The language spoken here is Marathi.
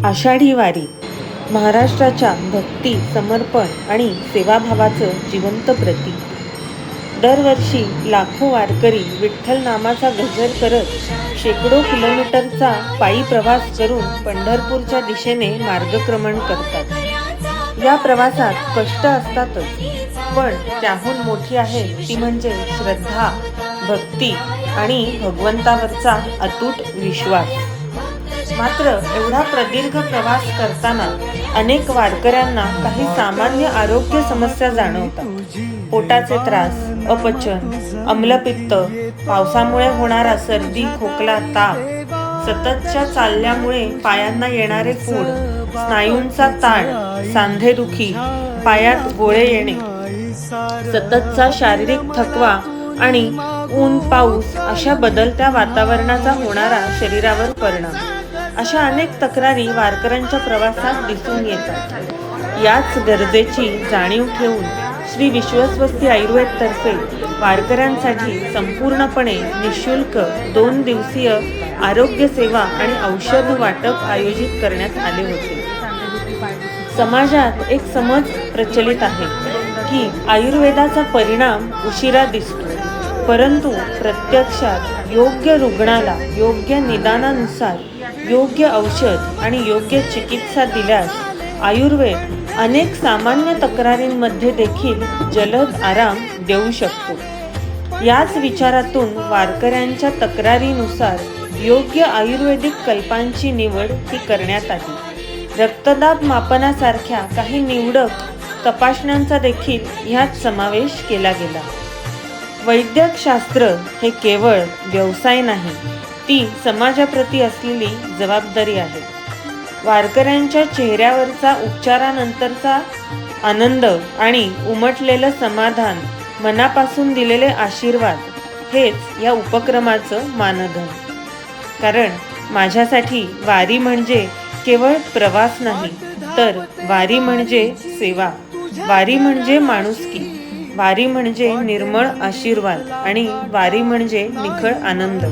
आषाढी वारी महाराष्ट्राच्या भक्ती, समर्पण आणि सेवाभावाचं जिवंत प्रतीक. दरवर्षी लाखो वारकरी विठ्ठल नामाचा गजर करत शेकडो किलोमीटरचा पायी प्रवास करून पंढरपूरच्या दिशेने मार्गक्रमण करतात. या प्रवासात कष्ट असतातच, पण त्याहून मोठी आहे ती म्हणजे श्रद्धा, भक्ती आणि भगवंतावरचा अतूट विश्वास. मात्र एवढा प्रदीर्घ प्रवास करताना अनेक वारकऱ्यांना काही सामान्य आरोग्य समस्या जाणवतात. पोटाचे त्रास, अपचन, आम्लपित्त, पावसामुळे होणारा सर्दी, खोकला, ताप, सततच्या चालल्यामुळे पायांना येणारे फोड, स्नायूंचा ताण, सांधेदुखी, पायात गोळे येणे, सततचा शारीरिक थकवा आणि ऊन, पाऊस अशा बदलत्या वातावरणाचा होणारा शरीरावर परिणाम, अशा अनेक तक्रारी वारकऱ्यांच्या प्रवासात दिसून येतात. याच गरजेची जाणीव ठेवून श्री विश्वस्वस्ती आयुर्वेदतर्फे वारकऱ्यांसाठी संपूर्णपणे निशुल्क 2 दिवसीय आरोग्य सेवा आणि औषध वाटप आयोजित करण्यात आले होते. समाजात एक समज प्रचलित आहे की आयुर्वेदाचा परिणाम उशिरा दिसतो, परंतु प्रत्यक्षात योग्य रुग्णाला योग्य निदानानुसार योग्य औषध आणि योग्य चिकित्सा दिल्यास आयुर्वेद अनेक सामान्य तक्रारींमध्ये देखील जलद आराम देऊ शकतो. याच विचारातून वारकऱ्यांच्या तक्रारीनुसार योग्य आयुर्वेदिक कल्पांची निवड ही करण्यात आली. रक्तदाब मापनासारख्या काही निवडक तपासण्यांचा देखील ह्यात समावेश केला गेला. वैद्यकशास्त्र हे केवळ व्यवसाय नाही, ती समाजाप्रती असलेली जबाबदारी आहे. वारकऱ्यांच्या चेहऱ्यावरचा उपचारानंतरचा आनंद आणि उमटलेलं समाधान, मनापासून दिलेले आशीर्वाद हेच या उपक्रमाचं मानधन. कारण माझ्यासाठी वारी म्हणजे केवळ प्रवास नाही, तर वारी म्हणजे सेवा, वारी म्हणजे माणुसकी, वारी म्हणजे निर्मळ आशीर्वाद आणि वारी म्हणजे निखळ आनंद.